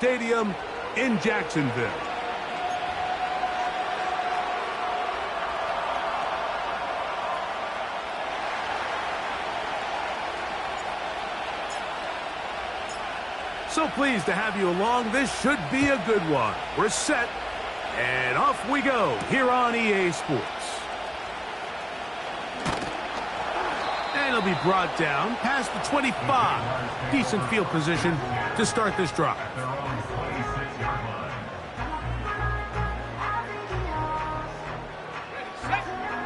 Stadium in Jacksonville. So pleased to have you along. This should be a good one. We're set, and off we go here on EA Sports. And it'll be brought down past the 25. Decent field position to start this drive.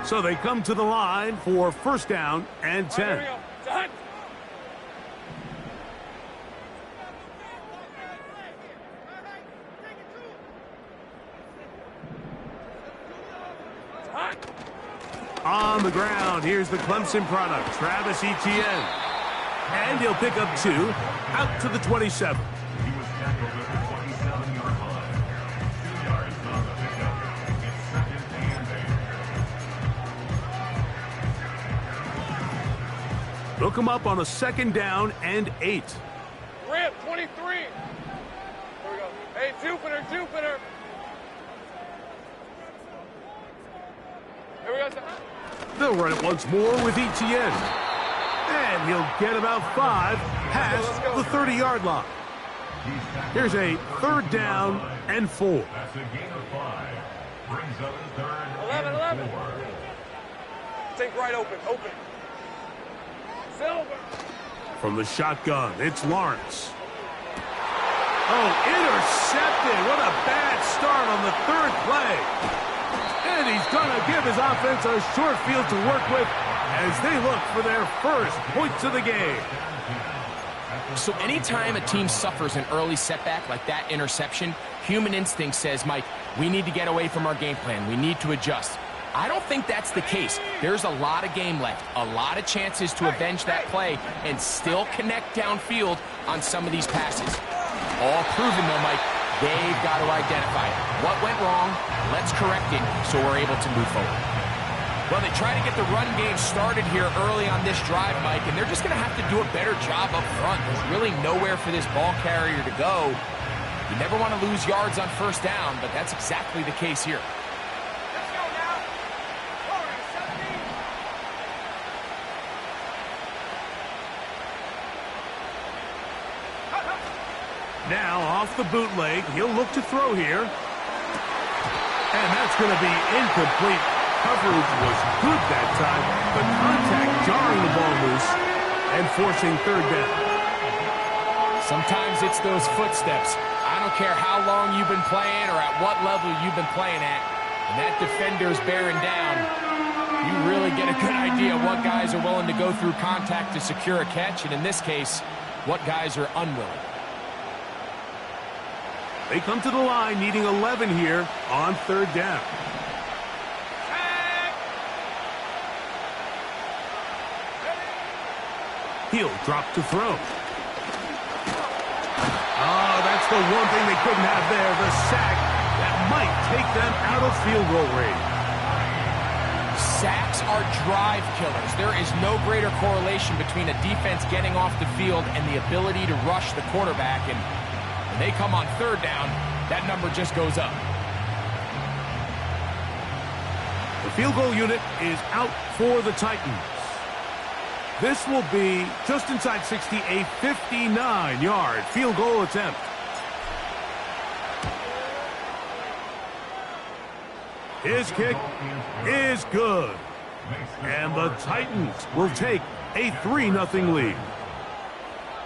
So they come to the line for first down and 10. On the ground, here's the Clemson product, Travis Etienne. And he'll pick up 2 out to the 27. He was tackled at the 27-yard line. 2 yards on the pickup. It's second and 8. They'll come up on a second down and 8. Rip, 23. Here we go. Hey, Jupiter. Here we go. They'll run it once more with Etienne. And he'll get about 5 past the 30-yard line. Here's a third down and 4. That's a gain of 5. Brings up third 11. 4. Take right open. Silver. From the shotgun, it's Lawrence. Oh, intercepted. What a bad start on the third play. And he's going to give his offense a short field to work with as they look for their first points of the game. So anytime a team suffers an early setback like that interception, human instinct says, Mike, we need to get away from our game plan. We need to adjust. I don't think that's the case. There's a lot of game left, a lot of chances to avenge that play and still connect downfield on some of these passes. All proven, though, Mike. They've got to identify it. What went wrong? Let's correct it so we're able to move forward. Well, they try to get the run game started here early on this drive, Mike, and they're just going to have to do a better job up front. There's really nowhere for this ball carrier to go. You never want to lose yards on first down, but that's exactly the case here. Let's go now. Forward, 17. Now off the bootleg, he'll look to throw here. And that's going to be incomplete. Coverage was good that time, but contact jarring the ball loose and forcing third down. Sometimes it's those footsteps. I don't care how long you've been playing or at what level you've been playing at. When that defender's bearing down, you really get a good idea of what guys are willing to go through contact to secure a catch, and in this case, what guys are unwilling. They come to the line needing 11 here on third down. He'll drop to throw. Oh, that's the one thing they couldn't have there, the sack that might take them out of field goal range. Sacks are drive killers. There is no greater correlation between a defense getting off the field and the ability to rush the quarterback, and when they come on third down, that number just goes up. The field goal unit is out for the Titans. This will be just inside 60, a 59-yard field goal attempt. His kick is good. And the Titans will take a 3-0 lead.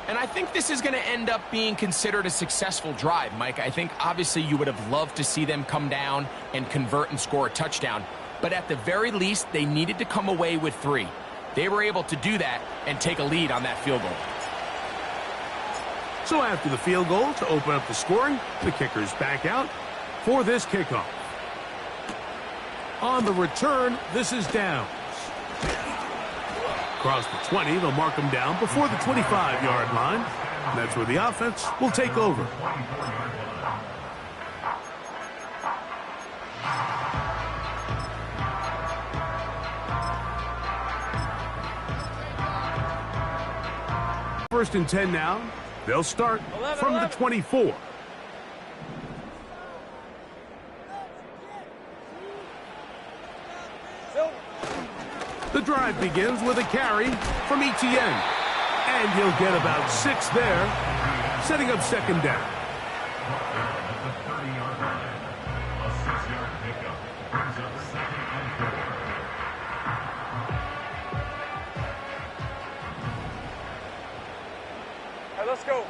And I think this is going to end up being considered a successful drive, Mike. I think obviously you would have loved to see them come down and convert and score a touchdown. But at the very least, they needed to come away with 3. They were able to do that and take a lead on that field goal. So after the field goal to open up the scoring, the kicker's back out for this kickoff. On the return, this is Downs. Across the 20, they'll mark him down before the 25-yard line. That's where the offense will take over. First and 10 now. They'll start from the 24. The drive begins with a carry from ETN. And he'll get about 6 there, setting up second down. At the 30-yard line, a 6-yard pickup brings up 2nd and 4. Hey, let's go.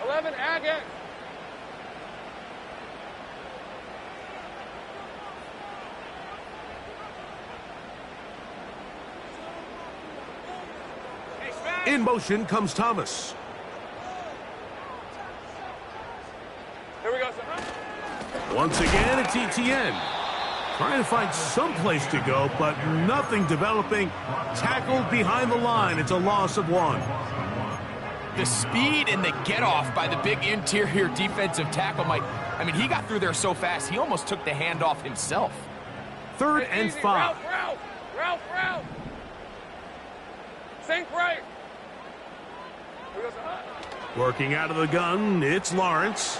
11, Agate. In motion comes Thomas. Here we go, sir. Once again, it's ETN. Trying to find some place to go, but nothing developing. Tackled behind the line. It's a loss of 1. The speed and the get-off by the big interior defensive tackle, Mike. I mean, he got through there so fast, he almost took the handoff himself. 3rd and 5. Ralph. Sink right. Here we go, sir. Working out of the gun, it's Lawrence.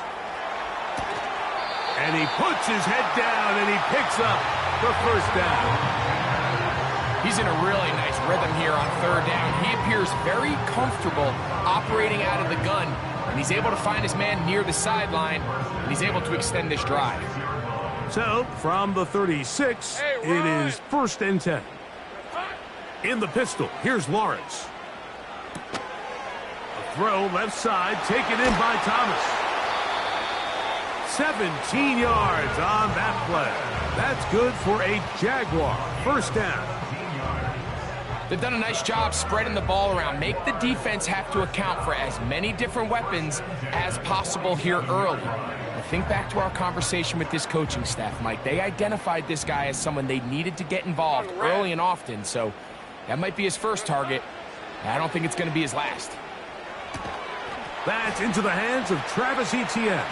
And he puts his head down, and he picks up the first down. He's in a really nice rhythm here on 3rd down. He appears very comfortable operating out of the gun, and he's able to find his man near the sideline, and he's able to extend this drive. So, from the 36, it is 1st and 10. In the pistol, here's Lawrence. A throw left side, taken in by Thomas. 17 yards on that play. That's good for a Jaguar. First down. They've done a nice job spreading the ball around. Make the defense have to account for as many different weapons as possible here early. Now think back to our conversation with this coaching staff, Mike. They identified this guy as someone they needed to get involved early and often, so that might be his first target. I don't think it's going to be his last. That's into the hands of Travis Etienne.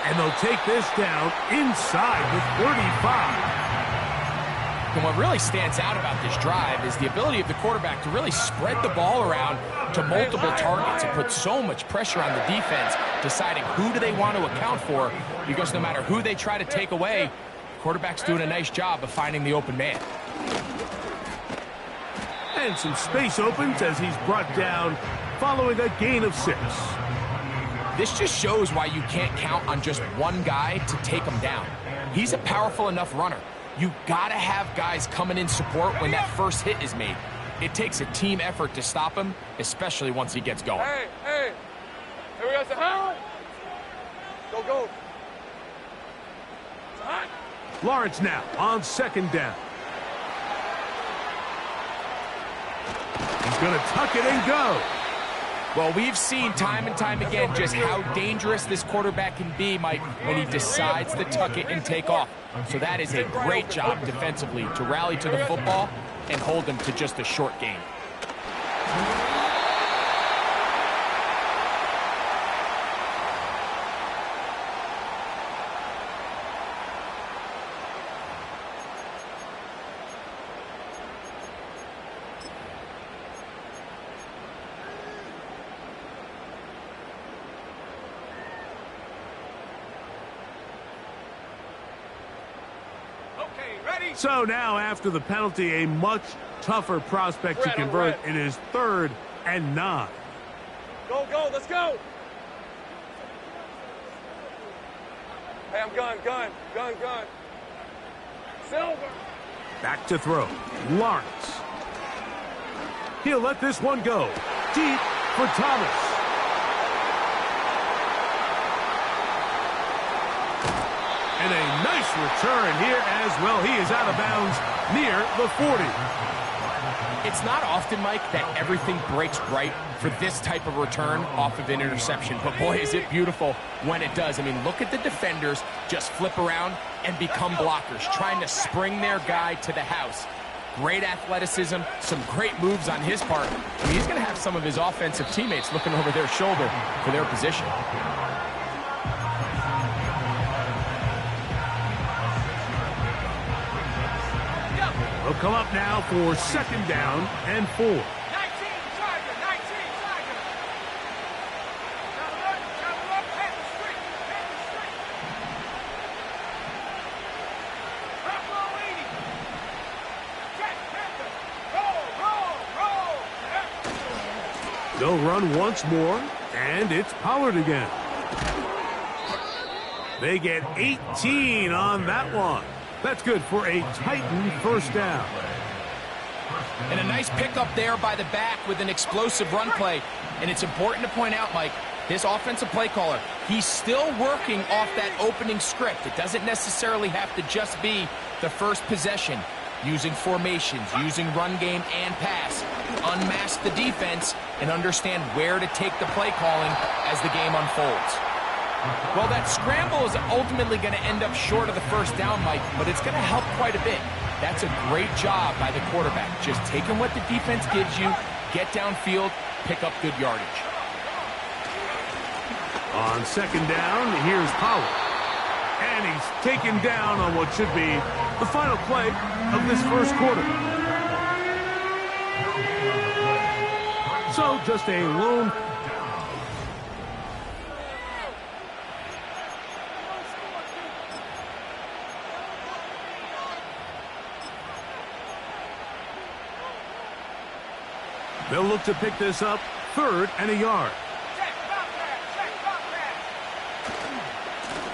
And they'll take this down inside the 35. And what really stands out about this drive is the ability of the quarterback to really spread the ball around to multiple targets and put so much pressure on the defense, deciding who do they want to account for, because no matter who they try to take away, the quarterback's doing a nice job of finding the open man. And some space opens as he's brought down following a gain of 6. This just shows why you can't count on just one guy to take him down. He's a powerful enough runner. You gotta have guys coming in support when that first hit is made. It takes a team effort to stop him, especially once he gets going. Hey. Here we go, sir. Go. Hot. Lawrence now on 2nd down. He's gonna tuck it and go. Well, we've seen time and time again just how dangerous this quarterback can be, Mike, when he decides to tuck it and take off. So that is a great job defensively to rally to the football and hold him to just a short gain. So now, after the penalty, a much tougher prospect to convert. It is 3rd and 9. Go, let's go. Hey, I'm gun. Silver. Back to throw. Lawrence. He'll let this one go. Deep for Thomas. And a nice return here as well. He is out of bounds near the 40. It's not often, Mike, that everything breaks right for this type of return off of an interception. But boy, is it beautiful when it does. I mean, look at the defenders just flip around and become blockers, trying to spring their guy to the house. Great athleticism, some great moves on his part. I mean, he's going to have some of his offensive teammates looking over their shoulder for their position. Will come up now for 2nd down and 4. 19, Tiger. Travel up, head the street. Buffalo 80. They'll run once more, and it's Pollard again. They get 18 on that one. That's good for a Titan first down. And a nice pickup there by the back with an explosive run play. And it's important to point out, Mike, this offensive play caller, he's still working off that opening script. It doesn't necessarily have to just be the first possession. Using formations, using run game and pass. Unmask the defense and understand where to take the play calling as the game unfolds. Well, that scramble is ultimately going to end up short of the first down, Mike, but it's going to help quite a bit. That's a great job by the quarterback. Just taking what the defense gives you, get downfield, pick up good yardage. On second down, here's Pollard. And he's taken down on what should be the final play of this first quarter. So just a lone. They'll look to pick this up, 3rd and a yard.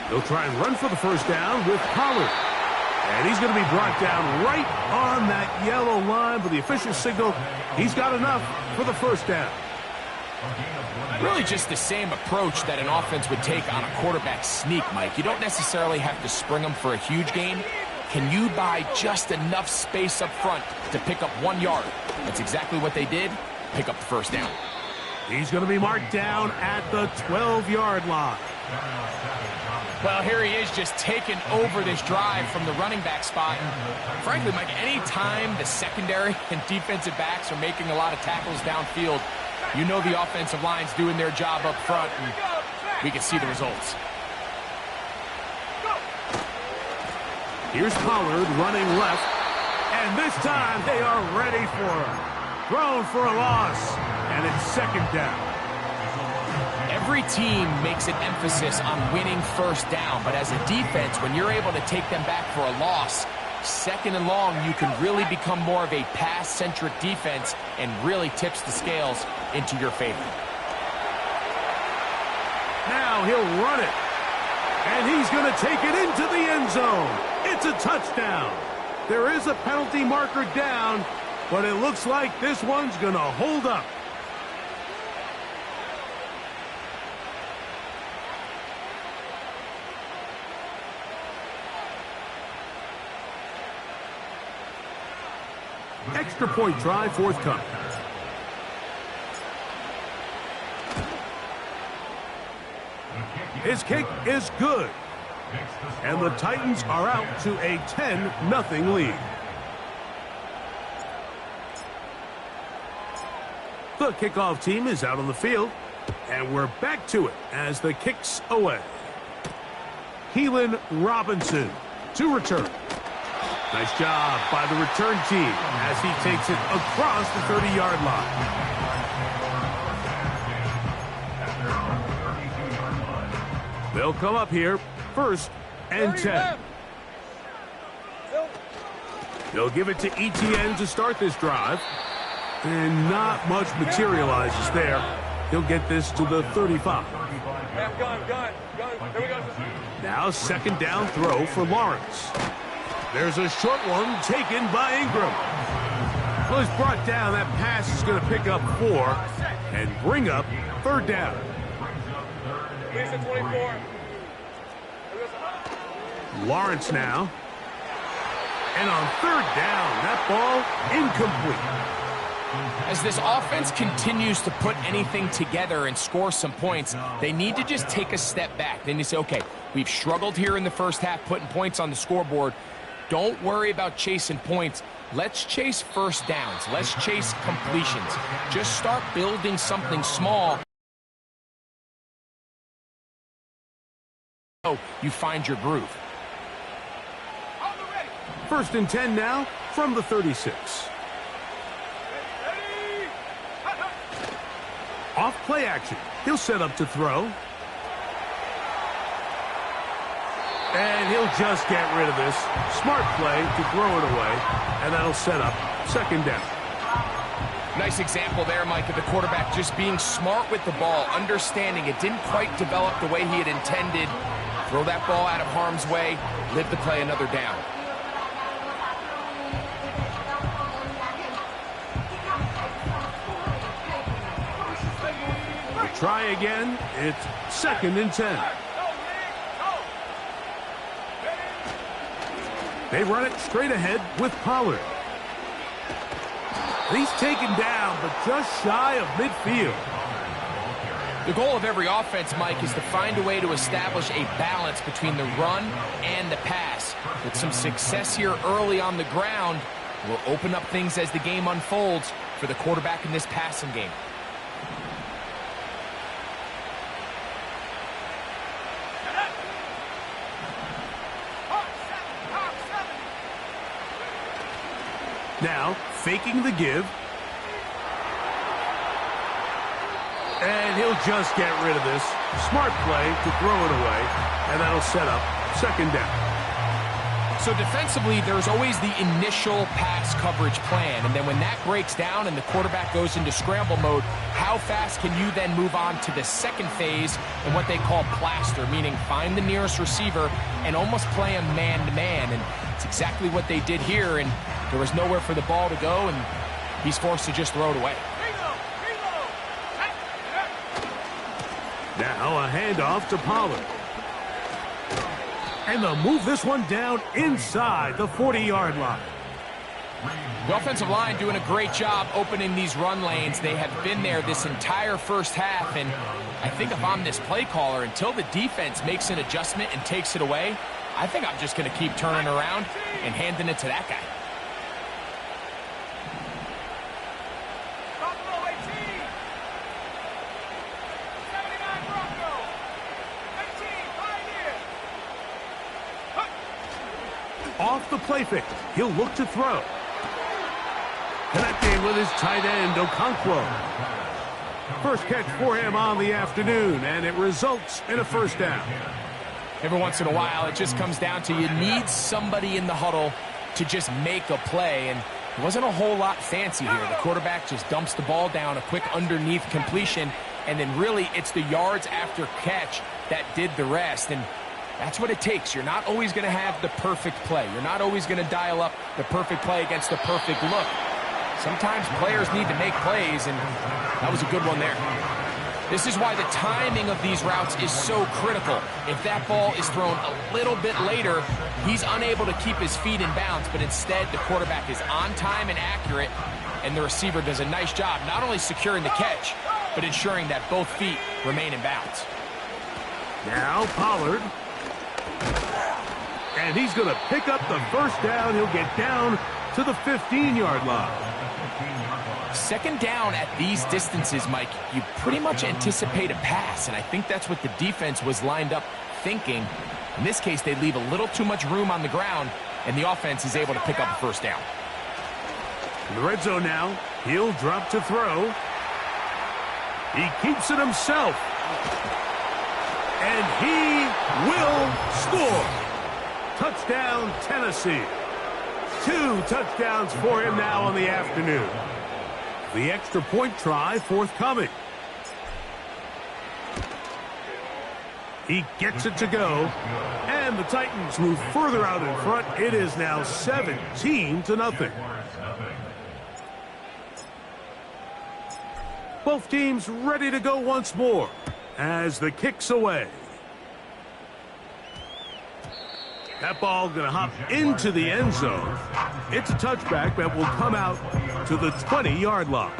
They'll try and run for the first down with Pollard. And he's going to be brought down right on that yellow line, but the official signal, he's got enough for the first down. Really just the same approach that an offense would take on a quarterback sneak, Mike. You don't necessarily have to spring them for a huge gain. Can you buy just enough space up front to pick up 1 yard? That's exactly what they did. Pick up the first down. He's going to be marked down at the 12-yard line. Well, here he is just taking over this drive from the running back spot. And frankly, Mike, any time the secondary and defensive backs are making a lot of tackles downfield, you know the offensive line's doing their job up front, and we can see the results. Here's Pollard running left, and this time they are ready for him. Thrown for a loss, and it's second down. Every team makes an emphasis on winning first down, but as a defense, when you're able to take them back for a loss, second and long, you can really become more of a pass-centric defense and really tips the scales into your favor. Now he'll run it, and he's going to take it into the end zone. It's a touchdown. There is a penalty marker down, but it looks like this one's going to hold up. Extra point try forthcoming. His kick is good. And the Titans are out to a 10-0 lead. The kickoff team is out on the field. And we're back to it as the kick's away. Keelan Robinson to return. Nice job by the return team as he takes it across the 30-yard line. They'll come up here, 1st and 10. They'll give it to ETN to start this drive. And not much materializes there. He'll get this to the 35. Gun. Here we go. Now second down throw for Lawrence. There's a short one taken by Ingram. Well, he's brought down. That pass is going to pick up 4 and bring up 3rd down. Lisa 24. Lawrence now. And on 3rd down, that ball incomplete. As this offense continues to put anything together and score some points, they need to just take a step back. Then you say, okay, we've struggled here in the first half putting points on the scoreboard. Don't worry about chasing points. Let's chase first downs. Let's chase completions. Just start building something small. So you find your groove. 1st and 10 now from the 36. Off play action. He'll set up to throw. And he'll just get rid of this. Smart play to throw it away. And that'll set up 2nd down. Nice example there, Mike, of the quarterback just being smart with the ball, understanding it didn't quite develop the way he had intended. Throw that ball out of harm's way, live to play another down. Try again. It's 2nd and 10. They run it straight ahead with Pollard. He's taken down, but just shy of midfield. The goal of every offense, Mike, is to find a way to establish a balance between the run and the pass. With some success here early on the ground, will open up things as the game unfolds for the quarterback in this passing game. Now, faking the give. And he'll just get rid of this. Smart play to throw it away. And that'll set up 2nd down. So defensively, there's always the initial pass coverage plan. And then when that breaks down and the quarterback goes into scramble mode, how fast can you then move on to the second phase in what they call plaster, meaning find the nearest receiver and almost play him man-to-man. And it's exactly what they did here. And there was nowhere for the ball to go, and he's forced to just throw it away. Now a handoff to Pollard. And they'll move this one down inside the 40-yard line. The offensive line doing a great job opening these run lanes. They have been there this entire first half, and I think if I'm this play caller, until the defense makes an adjustment and takes it away, I think I'm just going to keep turning around and handing it to that guy. Off the play fake, he'll look to throw. Connecting with his tight end, Okonkwo. First catch for him on the afternoon, and it results in a 1st down. Every once in a while, it just comes down to you need somebody in the huddle to just make a play, and it wasn't a whole lot fancy here. The quarterback just dumps the ball down, a quick underneath completion, and then really it's the yards after catch that did the rest. And that's what it takes. You're not always going to have the perfect play. You're not always going to dial up the perfect play against the perfect look. Sometimes players need to make plays, and that was a good one there. This is why the timing of these routes is so critical. If that ball is thrown a little bit later, he's unable to keep his feet in bounds, but instead the quarterback is on time and accurate, and the receiver does a nice job not only securing the catch, but ensuring that both feet remain in bounds. Now Pollard. And he's going to pick up the 1st down. He'll get down to the 15-yard line. 2nd down at these distances, Mike, you pretty much anticipate a pass, and I think that's what the defense was lined up thinking. In this case, they leave a little too much room on the ground, and the offense is able to pick up a 1st down. In the red zone now, he'll drop to throw. He keeps it himself. And he will score. Touchdown, Tennessee. 2 touchdowns for him now on the afternoon. The extra point try forthcoming. He gets it to go. And the Titans move further out in front. It is now 17-0. Both teams ready to go once more as the kick's away. That ball going to hop into the end zone. It's a touchback that will come out to the 20-yard line.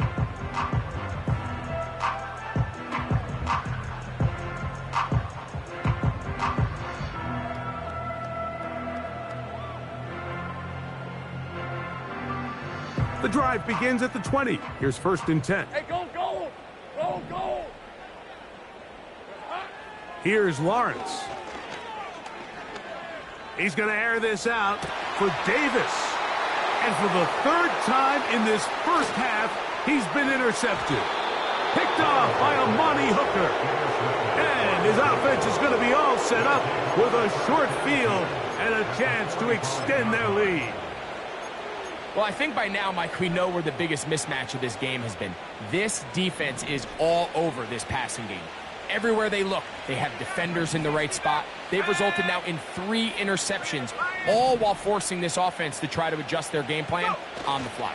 The drive begins at the 20. Here's 1st and 10. Hey, go, go! Go, go! Here's Lawrence. He's going to air this out for Davis. And for the 3rd time in this first half, he's been intercepted. Picked off by Amani Hooker. And his offense is going to be all set up with a short field and a chance to extend their lead. Well, I think by now, Mike, we know where the biggest mismatch of this game has been. This defense is all over this passing game. Everywhere they look, they have defenders in the right spot. They've resulted now in 3 interceptions, all while forcing this offense to try to adjust their game plan on the fly.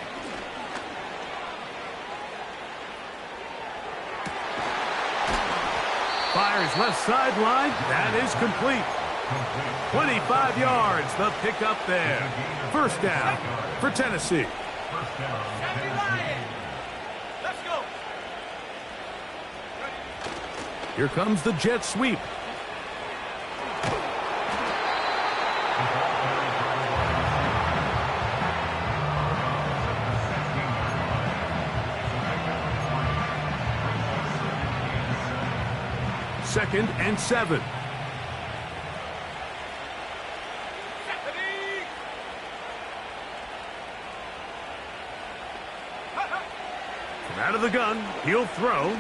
Fires left sideline. That is complete. 25 yards, the pickup there. First down for Tennessee. Let's go. Here comes the jet sweep. Second and 7. From out of the gun, he'll throw.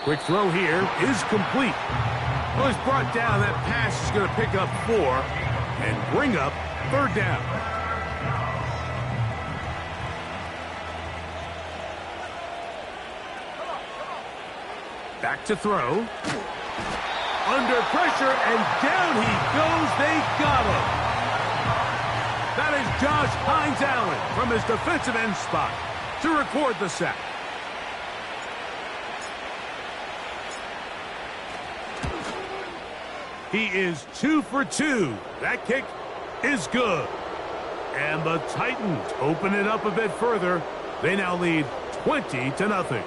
Quick throw here is complete. Well, he's brought down. That pass is going to pick up 4 and bring up third down. Back to throw. Under pressure, and down he goes. They got him. That is Josh Hines-Allen from his defensive end spot to record the sack. He is 2 for 2. That kick is good. And the Titans open it up a bit further. They now lead 20-0.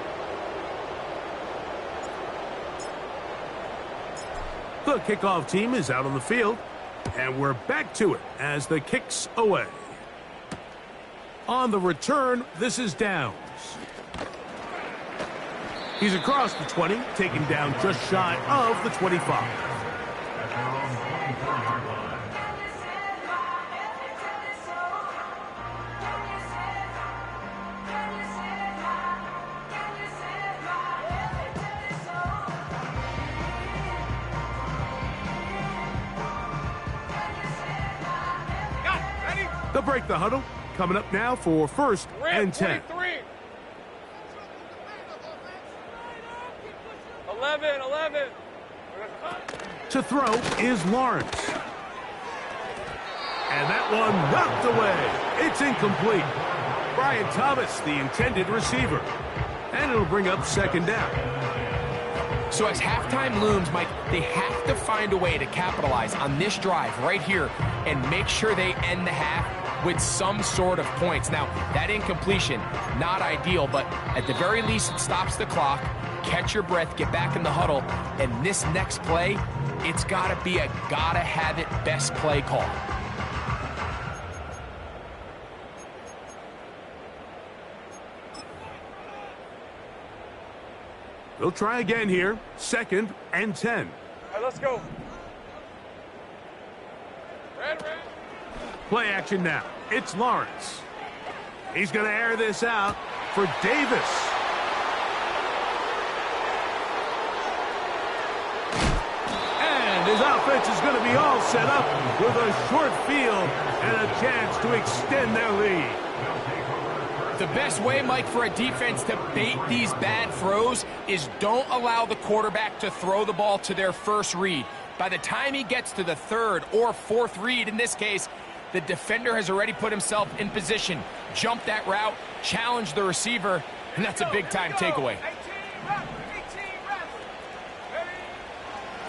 The kickoff team is out on the field, and we're back to it as the kick's away. On the return, this is Downs. He's across the 20, taken down just shy of the 25. They'll break the huddle. Coming up now for first and 10. 11. To throw is Lawrence. And that one knocked away. It's incomplete. Brian Thomas, the intended receiver. And it'll bring up second down. So as halftime looms, Mike, they have to find a way to capitalize on this drive right here and make sure they end the half with some sort of points. Now, that incompletion, not ideal, but at the very least, it stops the clock. Catch your breath, get back in the huddle, and this next play, it's got to be a gotta-have-it best play call. They'll try again here. Second and 10. All right, let's go. Red. Play action now. It's Lawrence. He's going to air this out for Davis. And his offense is going to be all set up with a short field and a chance to extend their lead. The best way, Mike, for a defense to bait these bad throws is don't allow the quarterback to throw the ball to their first read. By the time he gets to the third or fourth read, in this case, the defender has already put himself in position, jumped that route, challenged the receiver, and that's a big-time takeaway.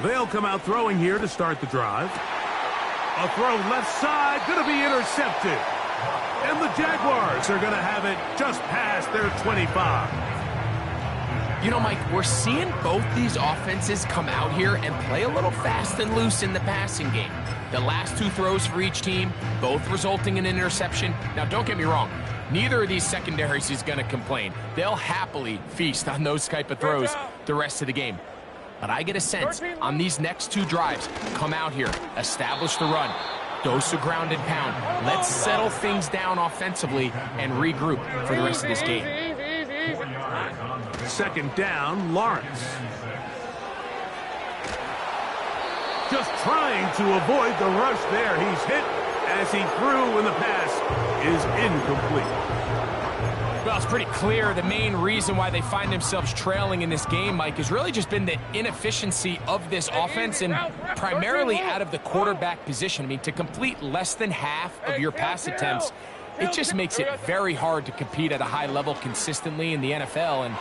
They'll come out throwing here to start the drive. A throw left side, going to be intercepted. And the Jaguars are going to have it just past their 25. You know, Mike, we're seeing both these offenses come out here and play a little fast and loose in the passing game. The last 2 throws for each team, both resulting in an interception. Now, don't get me wrong. Neither of these secondaries is going to complain. They'll happily feast on those type of throws the rest of the game. But I get a sense on these next 2 drives, come out here, establish the run, dose of ground and pound. Let's settle things down offensively and regroup for the rest of this game. Second down, Lawrence. Just trying to avoid the rush there. He's hit as he threw when the pass is incomplete. Well, it's pretty clear the main reason why they find themselves trailing in this game, Mike, has really just been the inefficiency of this offense and primarily out of the quarterback position. I mean, to complete less than half of your pass attempts, it just makes it very hard to compete at a high level consistently in the NFL. And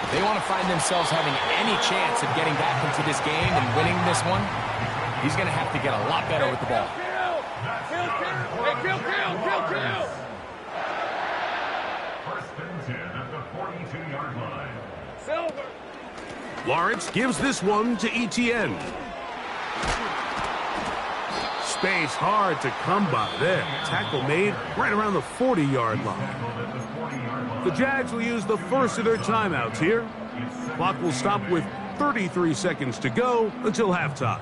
if they want to find themselves having any chance of getting back into this game and winning this one, he's going to have to get a lot better with the ball. Kill. First and 10 at the 42-yard line. Silver. Lawrence gives this one to Etienne. Space hard to come by there. Tackle made right around the 40-yard line. The Jags will use the first of their timeouts here. Clock will stop with 33 seconds to go until halftime.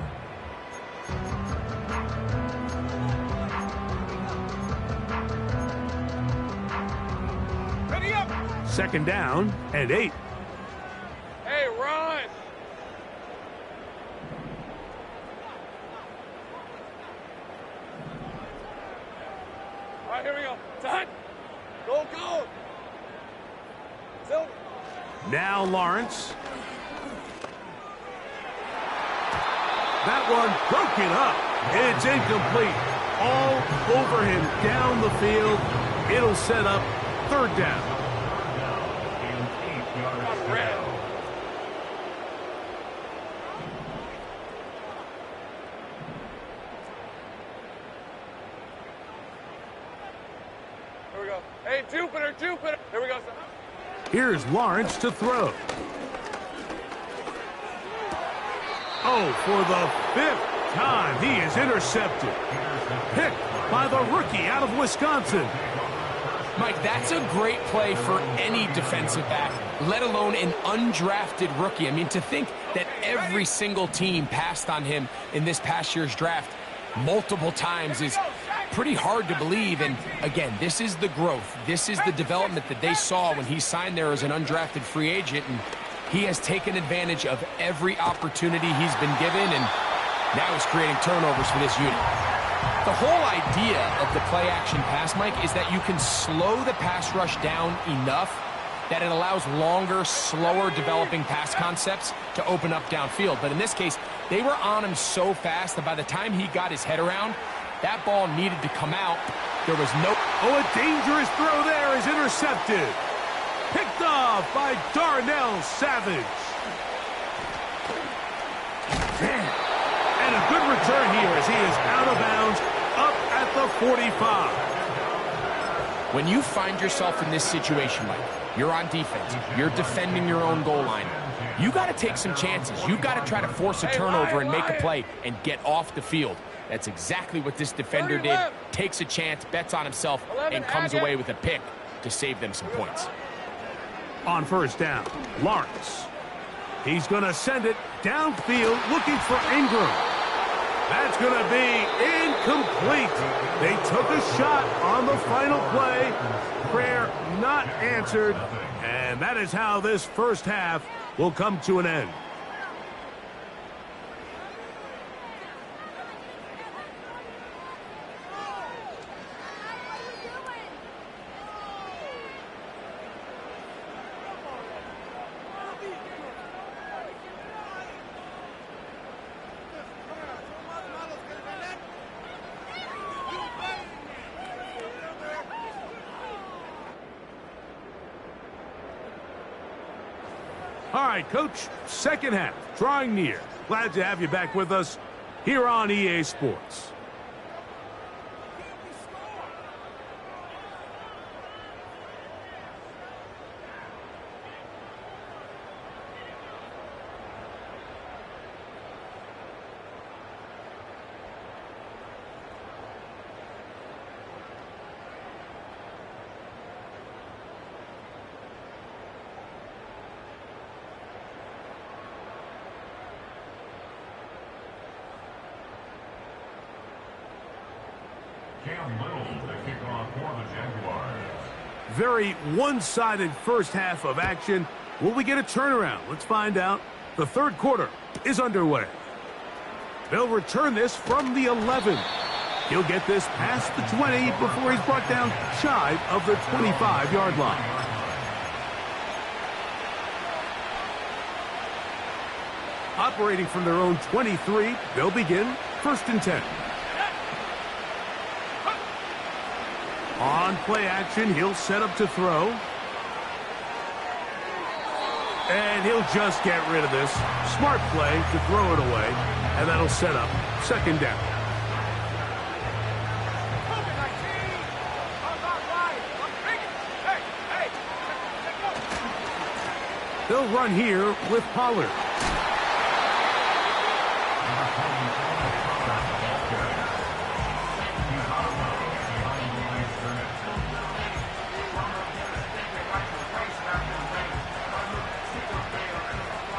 Ready up. Second down and 8. Hey, run. All right, here we go. Done. Go. Silver. Now Lawrence. That one broken up. It's incomplete. All over him down the field. It'll set up third down. Red. Here we go. Hey, Jupiter. Here we go. Here's Lawrence to throw. Oh, for the 5th time, he is intercepted. Picked by the rookie out of Wisconsin. Mike, that's a great play for any defensive back, let alone an undrafted rookie. I mean, to think that every single team passed on him in this past year's draft multiple times is pretty hard to believe. And again, this is the growth. This is the development that they saw when he signed there as an undrafted free agent. And he has taken advantage of every opportunity he's been given, and now he's creating turnovers for this unit. The whole idea of the play-action pass, Mike, is that you can slow the pass rush down enough that it allows longer, slower developing pass concepts to open up downfield. But in this case, they were on him so fast that by the time he got his head around, that ball needed to come out. There was no... Oh, a dangerous throw there is intercepted. Picked off by Darnell Savage. And a good return here as he is out of bounds up at the 45. When you find yourself in this situation, Mike, you're on defense, you're defending your own goal line, you got to take some chances. You got to try to force a turnover and make a play and get off the field. That's exactly what this defender did. Takes a chance, bets on himself, and comes away with a pick to save them some points. On first down, Lawrence. He's going to send it downfield looking for Ingram. That's going to be incomplete. They took a shot on the final play. Prayer not answered. And that is how this first half will come to an end. All right, Coach, second half, drawing near. Glad to have you back with us here on EA Sports. Cam Little to kick off for the Jaguars. Very one-sided first half of action. Will we get a turnaround? Let's find out. The third quarter is underway. They'll return this from the 11. He'll get this past the 20 before he's brought down shy of the 25-yard line. Operating from their own 23, they'll begin 1st and 10. On play action, he'll set up to throw. And he'll just get rid of this. Smart play to throw it away. And that'll set up 2nd down. They'll run here with Pollard.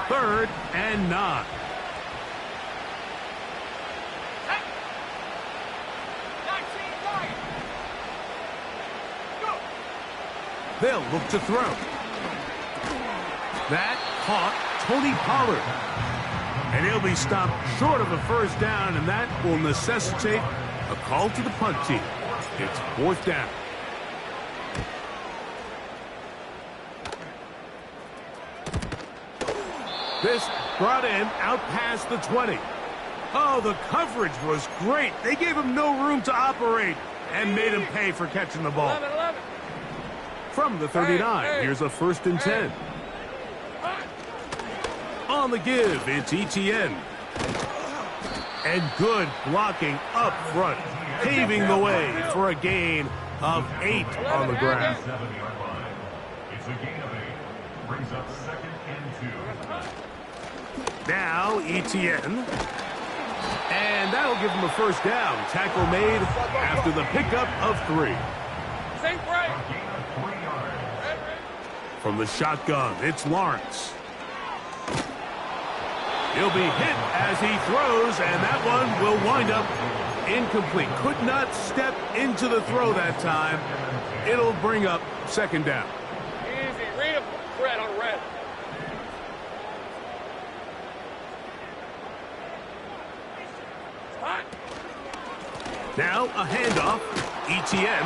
Third and 9. They'll look to throw. That caught Tony Pollard. And he'll be stopped short of a 1st down, and that will necessitate a call to the punt team. It's 4th down. This brought in out past the 20. Oh, the coverage was great. They gave him no room to operate and made him pay for catching the ball. 11. From the 39, here's a 1st and 10. On the give, it's ETN. And good blocking up front, paving the way for a gain of 8 on the ground. 7-yard line. It's a gain of 8. Brings up 2nd and 2. Now ETN. And that'll give him a 1st down. Tackle made after the pickup of 3. Sink right. A gain of 3 yards. From the shotgun, it's Lawrence. He'll be hit as he throws, and that one will wind up incomplete. Could not step into the throw that time. It'll bring up 2nd down. Easy. Read him. Red on red. Hot. Now a handoff. ETN.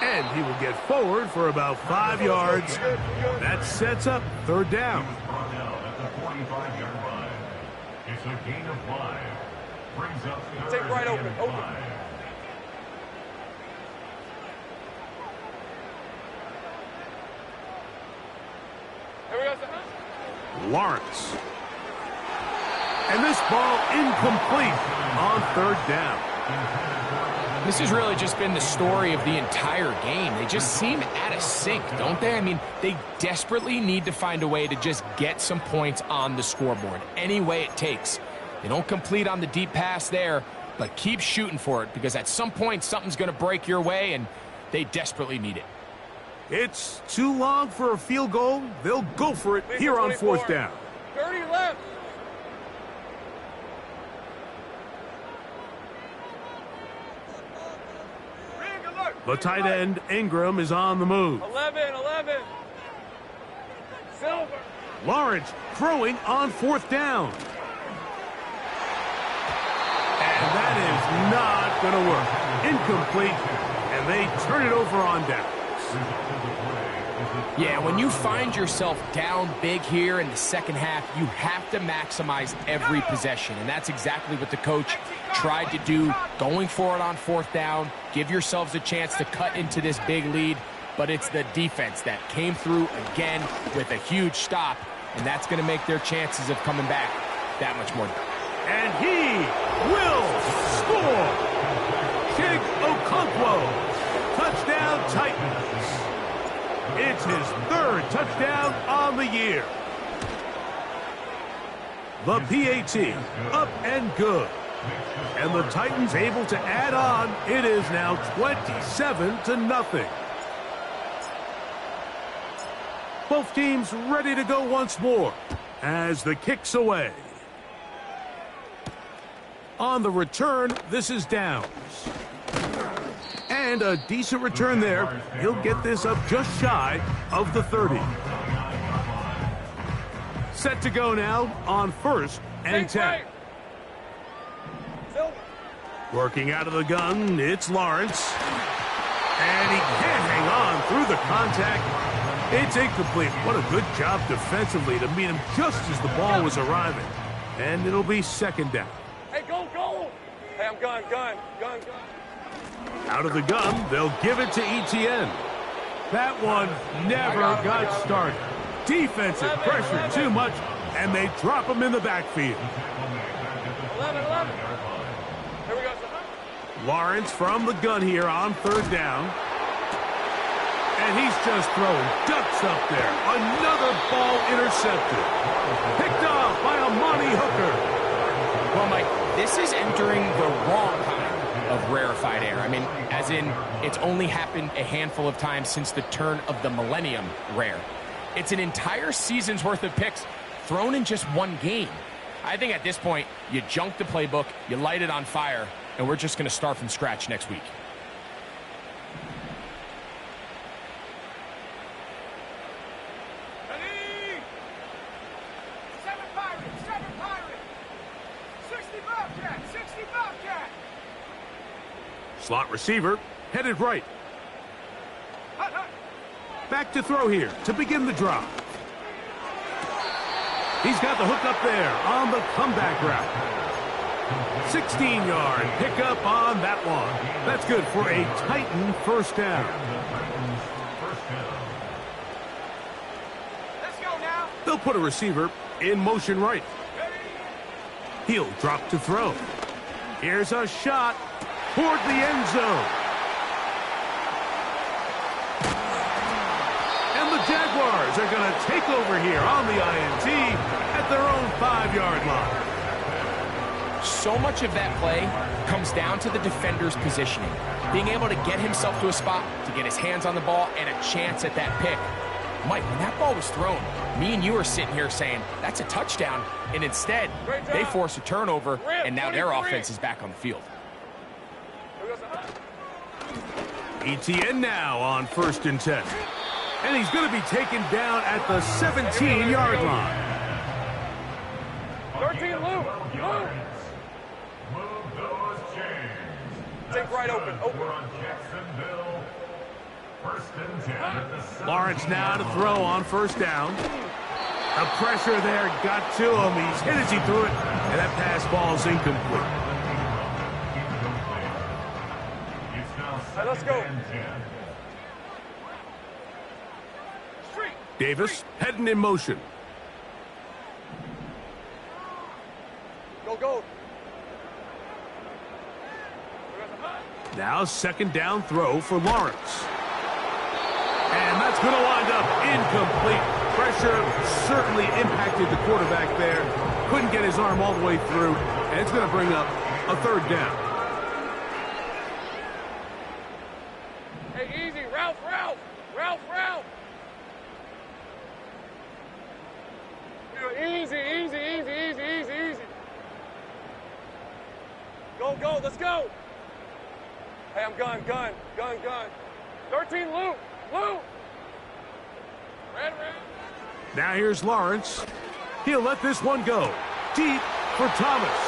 And he will get forward for about 5 yards. That sets up 3rd down. Brought down at the 45-yard line. It's a gain of 5. Brings up 3rd Take right open. and Open. 5. Here we go, son. Lawrence. And this ball incomplete on 3rd down. This has really just been the story of the entire game. They just seem out of sync, don't they? I mean, they desperately need to find a way to just get some points on the scoreboard, any way it takes. They don't complete on the deep pass there, but keep shooting for it, because at some point something's going to break your way, and they desperately need it. It's too long for a field goal. They'll go for it here on 4th down. 30 left. The tight end, Ingram, is on the move. 11. Silver. Lawrence throwing on 4th down. And that is not going to work. Incomplete, and they turn it over on downs. Yeah, when you find yourself down big here in the 2nd half, you have to maximize every possession, and that's exactly what the coach tried to do, going for it on 4th down. Give yourselves a chance to cut into this big lead, but it's the defense that came through again with a huge stop, and that's going to make their chances of coming back that much more. And he will score. Chig Okonkwo, touchdown Titans. It's his 3rd touchdown on the year. The PAT up and good. And the Titans able to add on. It is now 27-0. Both teams ready to go once more as the kick's away. On the return, this is Downs. And a decent return there. He'll get this up just shy of the 30. Set to go now on 1st and 10. Working out of the gun, it's Lawrence. And he can't hang on through the contact. It's incomplete. What a good job defensively to meet him just as the ball was arriving. And it'll be second down. Hey, go, go! Hey, I'm gun. Out of the gun, they'll give it to Etienne. That one never got started. Defensive pressure too much, and they drop him in the backfield. 11. Here we go, sir. Lawrence from the gun here on third down. And he's just throwing ducks up there. Another ball intercepted. Picked off by Amani Hooker. Well, Mike, this is entering the wrong kind of rarefied air. I mean, as in, it's only happened a handful of times since the turn of the millennium rare. It's an entire season's worth of picks thrown in just one game. I think at this point, you junk the playbook, you light it on fire, and we're just going to start from scratch next week. Ready? 7 Pirates, 60 Bobcat, 60 Bobcat. Slot receiver, headed right. Back to throw here to begin the drop. He's got the hook up there on the comeback route. 16-yard pickup on that one. That's good for a Titan first down. Let's go now. They'll put a receiver in motion right. He'll drop to throw. Here's a shot toward the end zone. And the Jaguars are going to take over here on the INT at their own 5-yard line. So much of that play comes down to the defender's positioning. Being able to get himself to a spot, to get his hands on the ball, and a chance at that pick. Mike, when that ball was thrown, me and you are sitting here saying, that's a touchdown. And instead, they force a turnover, and now their offense is back on the field. Etienne now on 1st and 10. And he's going to be taken down at the 17-yard line. 13, Lou. Move those chains. Take right open. We're on Jacksonville. 1st and 10 at the 17. Lawrence now to throw on 1st down. The pressure there got to him. He's hit as he threw it, and that pass ball is incomplete. It's now Hey, let's go. 2nd and 10. Davis heading in motion. Go. Now 2nd down throw for Lawrence. And that's going to wind up incomplete. Pressure certainly impacted the quarterback there. Couldn't get his arm all the way through. And it's going to bring up a 3rd down. Hey, easy. Ralph. Easy. Go. Let's go. Hey, I'm gun. 13, Lou. Red. Now here's Lawrence. He'll let this one go. Deep for Thomas.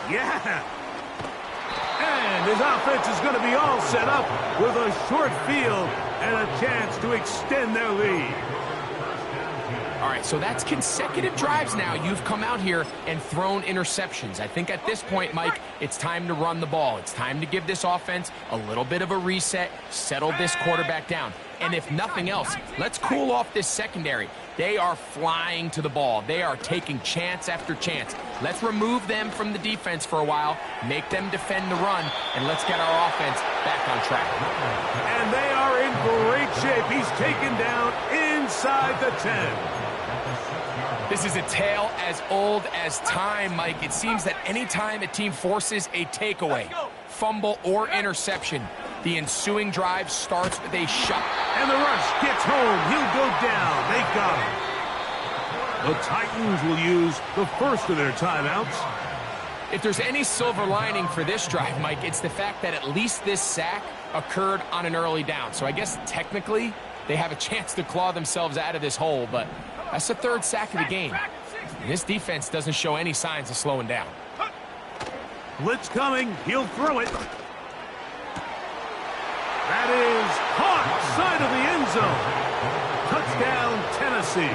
Yeah. And his offense is going to be all set up with a short field and a chance to extend their lead. All right, so that's consecutive drives now. You've come out here and thrown interceptions. I think at this point, Mike, it's time to run the ball. It's time to give this offense a little bit of a reset, settle this quarterback down. And if nothing else, let's cool off this secondary. They are flying to the ball. They are taking chance after chance. Let's remove them from the defense for a while, make them defend the run, and let's get our offense back on track. And they are in great shape. He's taken down inside the 10. This is a tale as old as time, Mike. It seems that anytime a team forces a takeaway, fumble, or interception, the ensuing drive starts with a shot. And the rush gets home. He'll go down. They got him. The Titans will use the first of their timeouts. If there's any silver lining for this drive, Mike, it's the fact that at least this sack occurred on an early down. So I guess technically they have a chance to claw themselves out of this hole, but that's the 3rd sack of the game. This defense doesn't show any signs of slowing down. Blitz coming. He'll throw it. That is caught side of the end zone. Touchdown, Tennessee.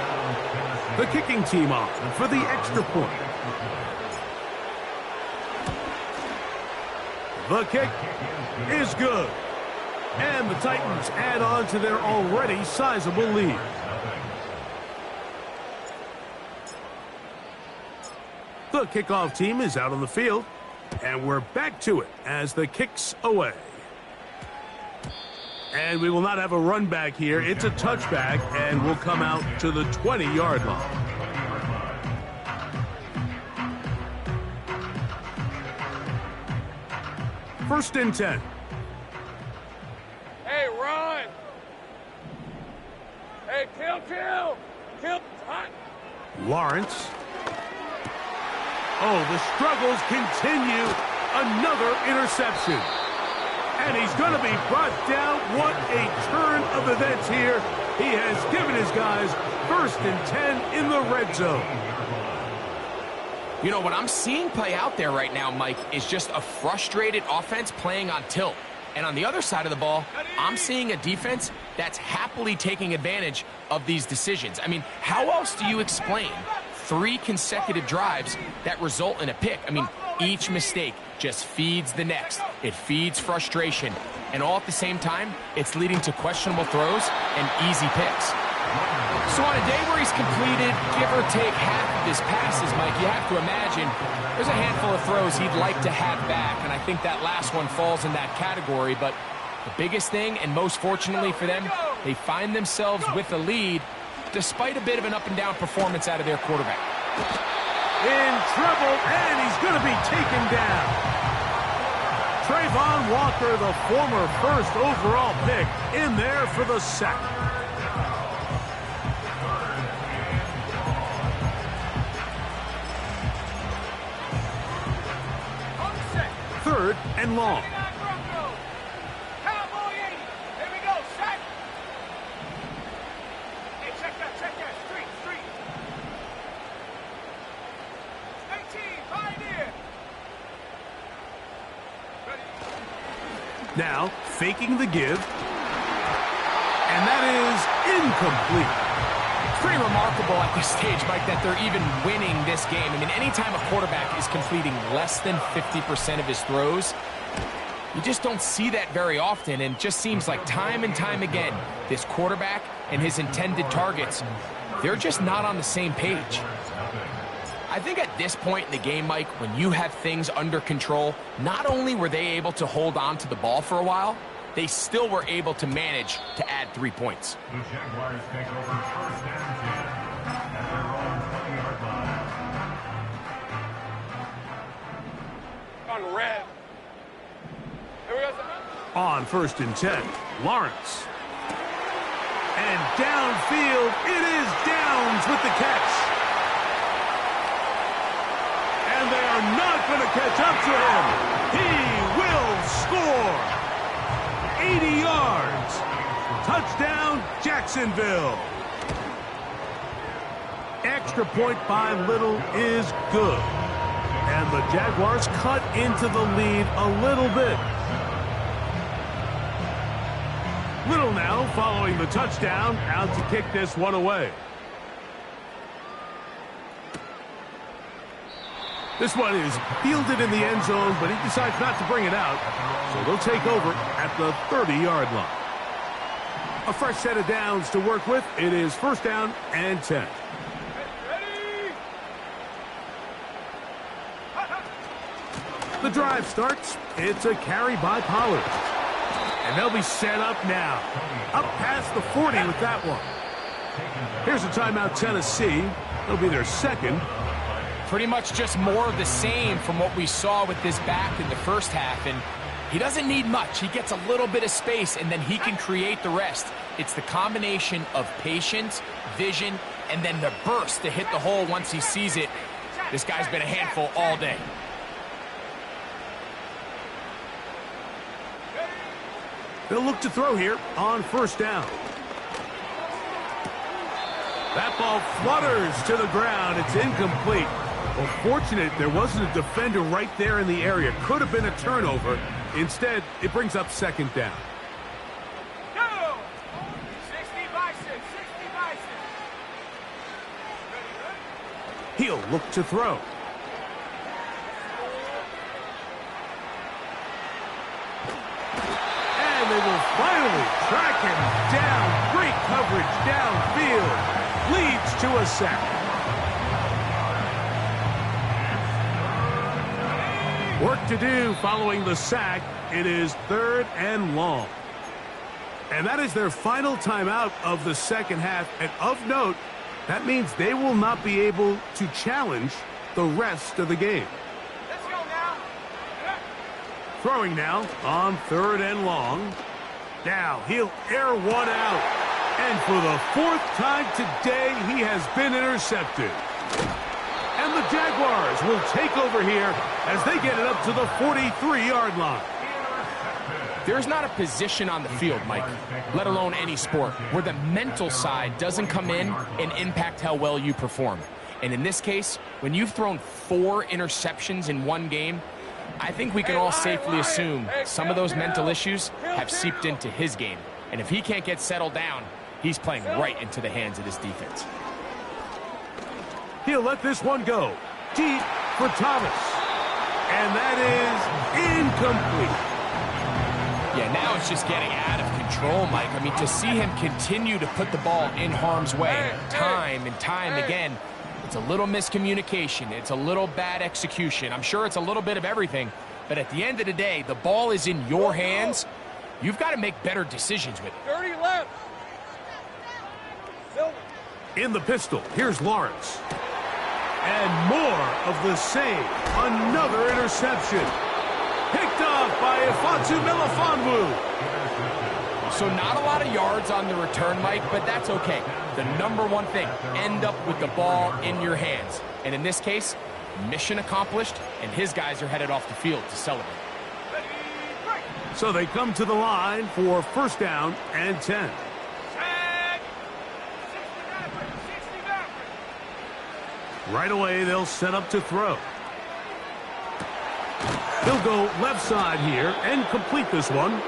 The kicking team on for the extra point. The kick is good. And the Titans add on to their already sizable lead. The kickoff team is out on the field. And we're back to it as the kick's away. And we will not have a run back here. It's a touchback, and we'll come out to the 20-yard line. First and 10. Hey, run. Hey, kill. Hot. Lawrence. Oh, the struggles continue. Another interception. And he's going to be brought down. What a turn of events here. He has given his guys first and 10 in the red zone. You know, what I'm seeing play out there right now, Mike, is just a frustrated offense playing on tilt. And on the other side of the ball, I'm seeing a defense that's happily taking advantage of these decisions. I mean, how else do you explain 3 consecutive drives that result in a pick? I mean, each mistake just feeds the next. It feeds frustration. And all at the same time, it's leading to questionable throws and easy picks. So on a day where he's completed, give or take half of his passes, Mike, you have to imagine there's a handful of throws he'd like to have back. And I think that last one falls in that category. But the biggest thing, and most fortunately for them, they find themselves with a lead despite a bit of an up-and-down performance out of their quarterback. In trouble, and he's going to be taken down. Trayvon Walker, the former first overall pick, in there for the sack. Third and long. Now, faking the give. And that is incomplete. It's pretty remarkable at this stage, Mike, that they're even winning this game. I mean, anytime a quarterback is completing less than 50% of his throws, you just don't see that very often. And it just seems like time and time again, this quarterback and his intended targets, they're just not on the same page. I think at this point in the game, Mike, when you have things under control, not only were they able to hold on to the ball for a while, they still were able to manage to add 3 points. The Jaguars take over first and 10 at their own 20-yard line. On red. Here we go. On first and 10, Lawrence. And downfield, it is Downs with the catch. And they are not going to catch up to him. He will score. 80 yards. Touchdown, Jacksonville. Extra point by Little is good. And the Jaguars cut into the lead a little bit. Little now following the touchdown, out to kick this one away. This one is fielded in the end zone, but he decides not to bring it out. So they'll take over at the 30-yard line. A fresh set of downs to work with. It is first down and 10. The drive starts. It's a carry by Pollard. And they'll be set up now. Up past the 40 with that one. Here's a timeout, Tennessee. It'll be their second. Pretty much just more of the same from what we saw with this back in the first half. And he doesn't need much. He gets a little bit of space, and then he can create the rest. It's the combination of patience, vision, and then the burst to hit the hole once he sees it. This guy's been a handful all day. They'll look to throw here on first down. That ball flutters to the ground. It's incomplete. Well, fortunate there wasn't a defender right there in the area. Could have been a turnover. Instead, it brings up second down. Go! 60 by 6, 60 by 6. He'll look to throw. And they will finally track him down. Great coverage downfield. Leads to a sack. Work to do following the sack. It is 3rd and long. And that is their final timeout of the second half. And of note, that means they will not be able to challenge the rest of the game. Let's go now. Throwing now on 3rd and long. Now he'll air one out. And for the 4th time today, he has been intercepted. And the Jaguars will take over here as they get it up to the 43-yard line. There's not a position on the field, Mike, let alone any sport, where the mental side doesn't come in and impact how well you perform. And in this case, when you've thrown 4 interceptions in one game, I think we can all safely assume some of those mental issues have seeped into his game. And if he can't get settled down, he's playing right into the hands of this defense. He'll let this one go. Deep for Thomas. And that is incomplete. Yeah, now it's just getting out of control, Mike. I mean, to see him continue to put the ball in harm's way time and time again, it's a little miscommunication. It's a little bad execution. I'm sure it's a little bit of everything. But at the end of the day, the ball is in your hands. You've got to make better decisions with it. 30 left. In the pistol, here's Lawrence. And more of the same. Another interception. Picked off by Ifansu Melifonwu. So not a lot of yards on the return, Mike, but that's okay. The number one thing, end up with the ball in your hands. And in this case, mission accomplished, and his guys are headed off the field to celebrate. So they come to the line for 1st down and 10. Right away, they'll set up to throw. He'll go left side here and complete this one.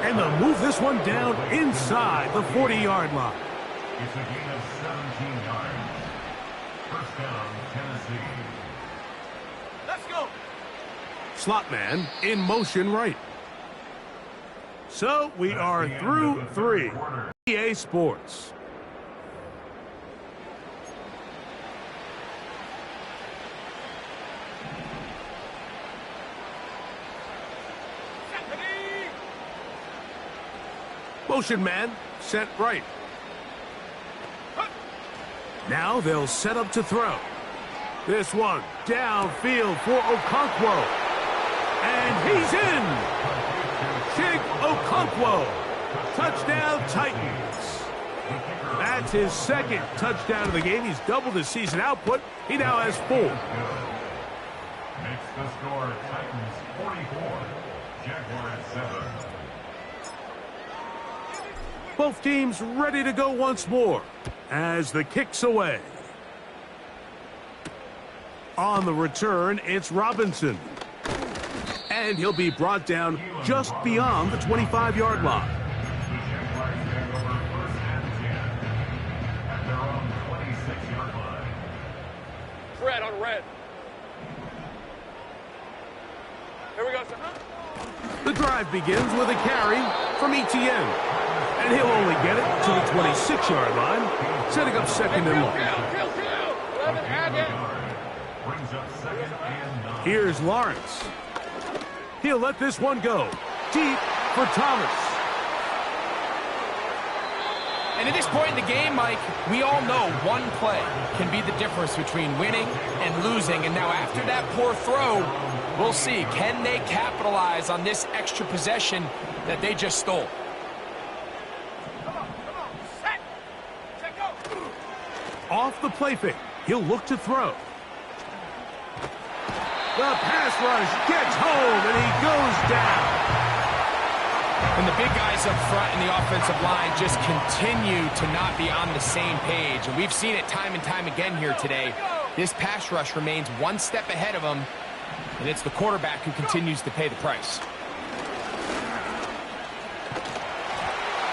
And they'll move this one down inside the 40-yard line. It's a gain of 17 yards. 1st down, Tennessee. Let's go. Slot man in motion right. So we are through 3. EA Sports. Motion man, set right. Now they'll set up to throw. This one downfield for Okonkwo. And he's in. Chig Okonkwo. Touchdown Titans. That's his 2nd touchdown of the game. He's doubled his season output. He now has 4. Makes the score Titans 44, Jaguars 7. Both teams ready to go once more as the kick's away. On the return, it's Robinson. And he'll be brought down just beyond the 25-yard line. The Jaguars take over 1st and 10 at their own 26-yard line. Red on red. Here we go, sir. The drive begins with a carry from Etienne. And he'll only get it to the 26-yard line, setting up 2nd and long. 11, add in. Brings up 2nd and 9. Here's Lawrence. He'll let this one go. Deep for Thomas. And at this point in the game, Mike, we all know one play can be the difference between winning and losing. And now after that poor throw, we'll see, can they capitalize on this extra possession that they just stole? Off the play fake, he'll look to throw. The pass rush gets home, and he goes down. And the big guys up front in the offensive line just continue to not be on the same page. And we've seen it time and time again here today. This pass rush remains one step ahead of them, and it's the quarterback who continues to pay the price.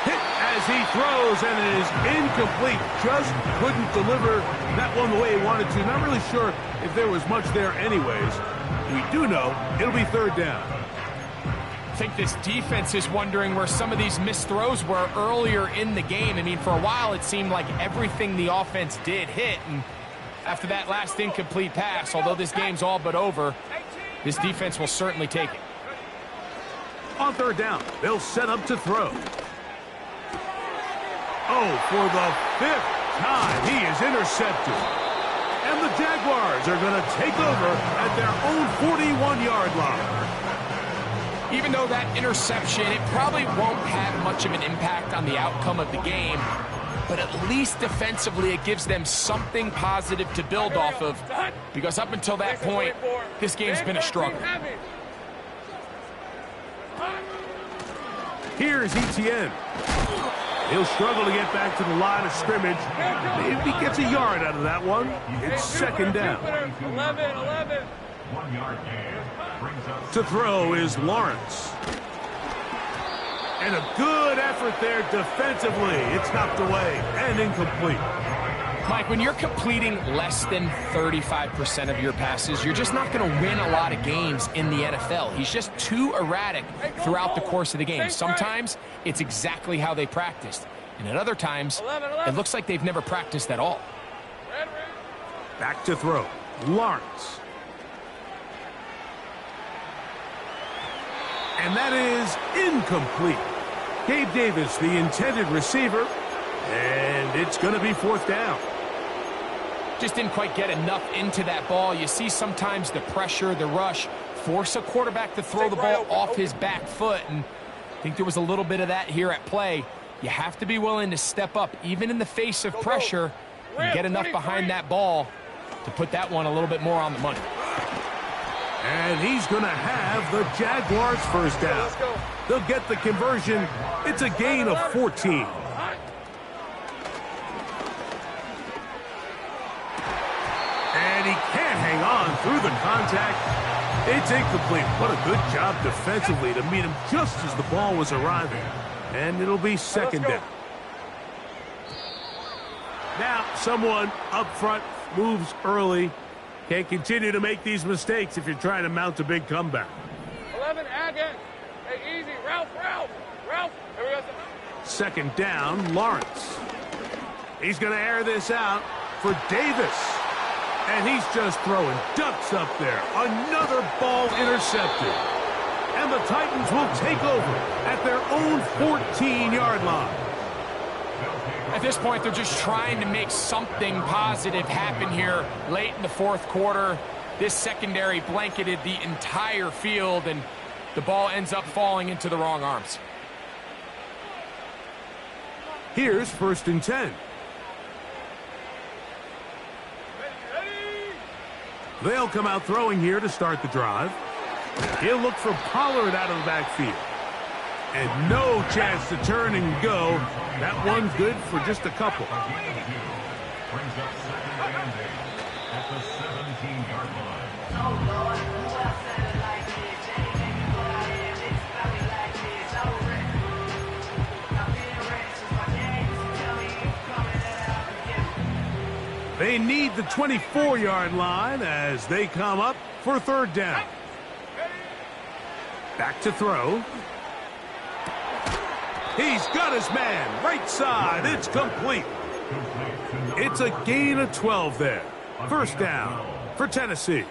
Hit as he throws, and it is incomplete. Just couldn't deliver that one the way he wanted to. Not really sure if there was much there anyways. We do know it'll be third down. I think this defense is wondering where some of these missed throws were earlier in the game. I mean, for a while it seemed like everything the offense did hit, and after that last incomplete pass, although this game's all but over, this defense will certainly take it. On third down, they'll set up to throw. Oh, for the 5th time, he is intercepted. And the Jaguars are going to take over at their own 41-yard line. Even though that interception, it probably won't have much of an impact on the outcome of the game, but at least defensively it gives them something positive to build off of, because up until that point, this game's been a struggle. Here's Etienne. He'll struggle to get back to the line of scrimmage. Maybe he gets a yard out of that one. It's second down. 11. 1 yard gain. Brings up To throw is Lawrence. And a good effort there defensively. It's knocked away and incomplete. Mike, when you're completing less than 35% of your passes, you're just not going to win a lot of games in the NFL. He's just too erratic throughout the course of the game. Sometimes it's exactly how they practiced. And at other times, it looks like they've never practiced at all. Back to throw. Lawrence. And that is incomplete. Gabe Davis, the intended receiver, and it's going to be fourth down. Just didn't quite get enough into that ball. You see sometimes the pressure, the rush, force a quarterback to throw the ball off his back foot, and I think there was a little bit of that here at play. You have to be willing to step up, even in the face of pressure, and get enough behind that ball to put that one a little bit more on the money. And he's going to have the Jaguars first down. They'll get the conversion. It's a gain of 14. And he can't hang on through the contact. It's incomplete. What a good job defensively to meet him just as the ball was arriving. And it'll be second down. Now someone up front moves early. Can't continue to make these mistakes if you're trying to mount a big comeback. 11, again. Hey, easy. Ralph. Here we go. Second down, Lawrence. He's going to air this out for Davis. And he's just throwing ducks up there. Another ball intercepted. And the Titans will take over at their own 14-yard line. At this point, they're just trying to make something positive happen here late in the fourth quarter. This secondary blanketed the entire field, and the ball ends up falling into the wrong arms. Here's first and 10. They'll come out throwing here to start the drive. He'll look for Pollard out of the backfield. And no chance to turn and go. That one's good for just a couple. brings up second and 8 at the 17-yard line. They need the 24-yard line as they come up for third down. Back to throw. He's got his man, right side. It's complete. It's a gain of 12 there. First down for Tennessee.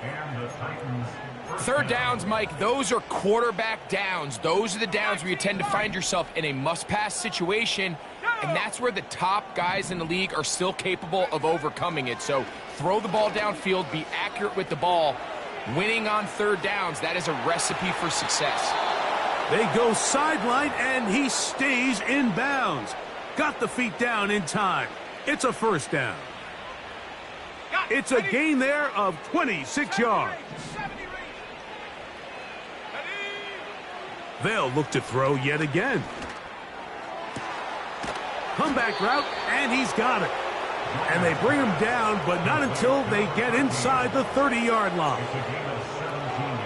Third downs, Mike, those are quarterback downs. Those are the downs where you tend to find yourself in a must-pass situation, and that's where the top guys in the league are still capable of overcoming it. So throw the ball downfield, be accurate with the ball. Winning on third downs, that is a recipe for success. They go sideline, and he stays in bounds. Got the feet down in time. It's a first down. It's a gain there of 26 yards. They'll look to throw yet again. Comeback route, and he's got it. And they bring him down, but not until they get inside the 30-yard line.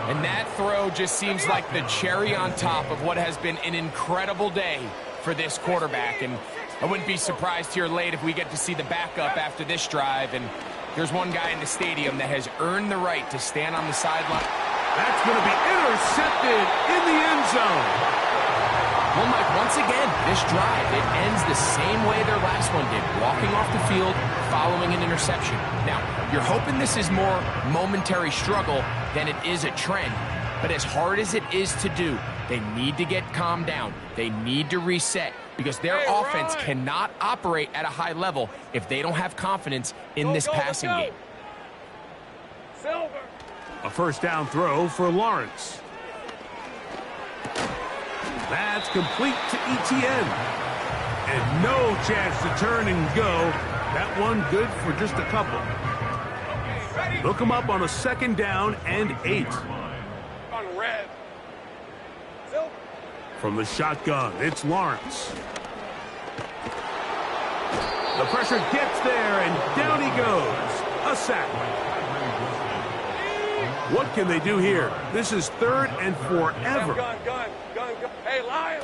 And that throw just seems like the cherry on top of what has been an incredible day for this quarterback. And I wouldn't be surprised here late if we get to see the backup after this drive. And there's one guy in the stadium that has earned the right to stand on the sideline. That's going to be intercepted in the end zone. Well, Mike, once again, this drive, it ends the same way their last one did, walking off the field following an interception. Now, you're hoping this is more momentary struggle than it is a trend, but as hard as it is to do, they need to get calmed down. They need to reset because their offense cannot operate at a high level if they don't have confidence in this passing game. Silver. A first down throw for Lawrence. That's complete to ETN. And no chance to turn and go. That one good for just a couple. Look him up on a second down and 8. On red. Silver. From the shotgun, it's Lawrence. The pressure gets there, and down he goes. A sack. What can they do here? This is 3rd and forever. Gun. Hey, Lion.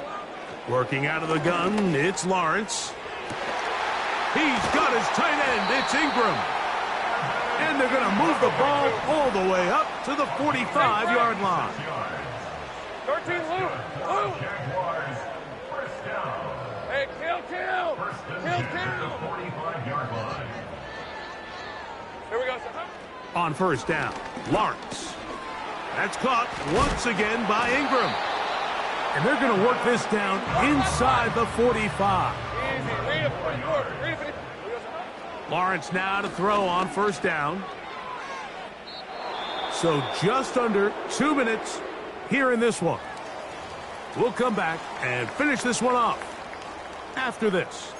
Working out of the gun, it's Lawrence. He's got his tight end, it's Ingram. And they're going to move the ball all the way up to the 45-yard line. 13 Lou. Jaguars, first down. Hey, kill. 45-yard line. Here we go, sir. On first down, Lawrence. That's caught once again by Ingram. And they're going to work this down inside the 45. Easy. Read it for you. Read it for you. Lawrence now to throw on first down. So just under 2 minutes here in this one. We'll come back and finish this one off after this.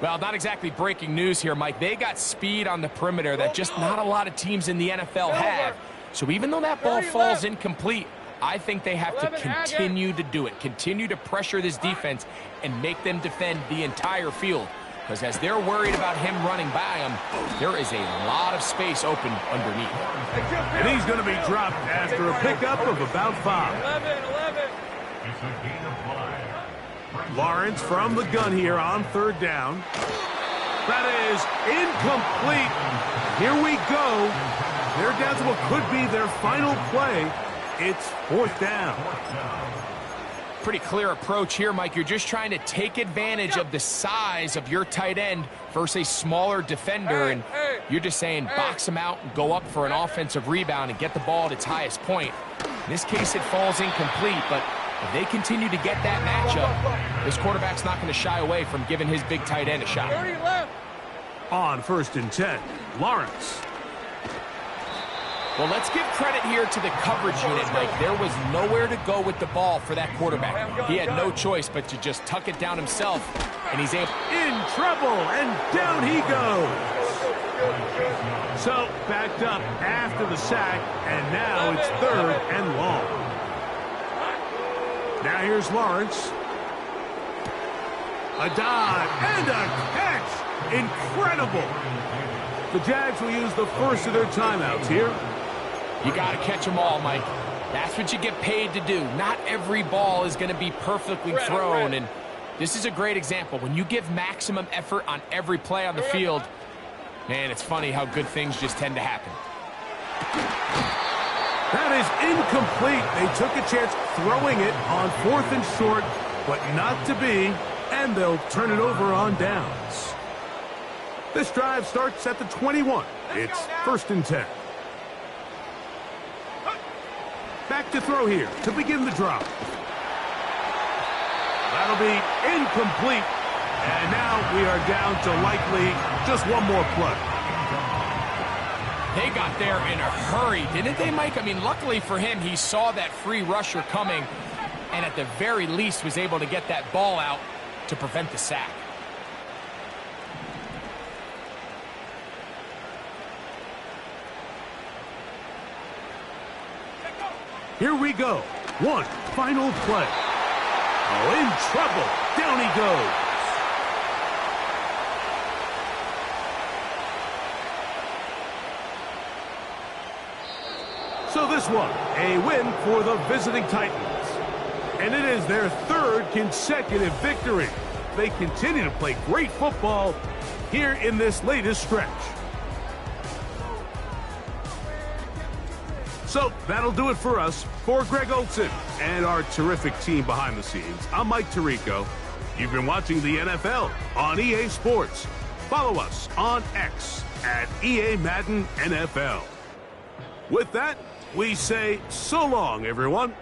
Well, not exactly breaking news here, Mike. They got speed on the perimeter that just not a lot of teams in the NFL have. So even though that ball falls incomplete, I think they have to continue to do it, continue to pressure this defense and make them defend the entire field. Because as they're worried about him running by them, there is a lot of space open underneath. And he's going to be dropped after a pickup of about 5. 11. It's a gain of 5. Lawrence from the gun here on third down. That is incomplete. Here we go. They're down to what could be their final play. It's 4th down. Pretty clear approach here, Mike. You're just trying to take advantage of the size of your tight end versus a smaller defender, and you're just saying box him out and go up for an offensive rebound and get the ball at its highest point. In this case, it falls incomplete, but if they continue to get that matchup, this quarterback's not going to shy away from giving his big tight end a shot. 30 left. On 1st and 10, Lawrence. Well, let's give credit here to the coverage unit, Mike. There was nowhere to go with the ball for that quarterback. He had no choice but to just tuck it down himself, and he's able... In trouble, and down he goes. So, backed up after the sack, and now it's 3rd and long. Now here's Lawrence. A dive and a catch. Incredible. The Jags will use the first of their timeouts here. You got to catch them all, Mike. That's what you get paid to do. Not every ball is going to be perfectly thrown, and this is a great example. When you give maximum effort on every play on the field, man, it's funny how good things just tend to happen. That is incomplete. They took a chance throwing it on 4th and short, but not to be, and they'll turn it over on downs. This drive starts at the 21. It's 1st and 10. Back to throw here to begin the drive. That'll be incomplete. And now we are down to likely just one more play. They got there in a hurry, didn't they, Mike? I mean, luckily for him, he saw that free rusher coming and at the very least was able to get that ball out to prevent the sack. Here we go. One final play. Oh, in trouble. Down he goes. So this one, a win for the visiting Titans. And it is their third consecutive victory. They continue to play great football here in this latest stretch. So that'll do it for us. For Greg Olson and our terrific team behind the scenes, I'm Mike Tirico. You've been watching the NFL on EA Sports. Follow us on X at EA Madden NFL. With that, we say so long, everyone.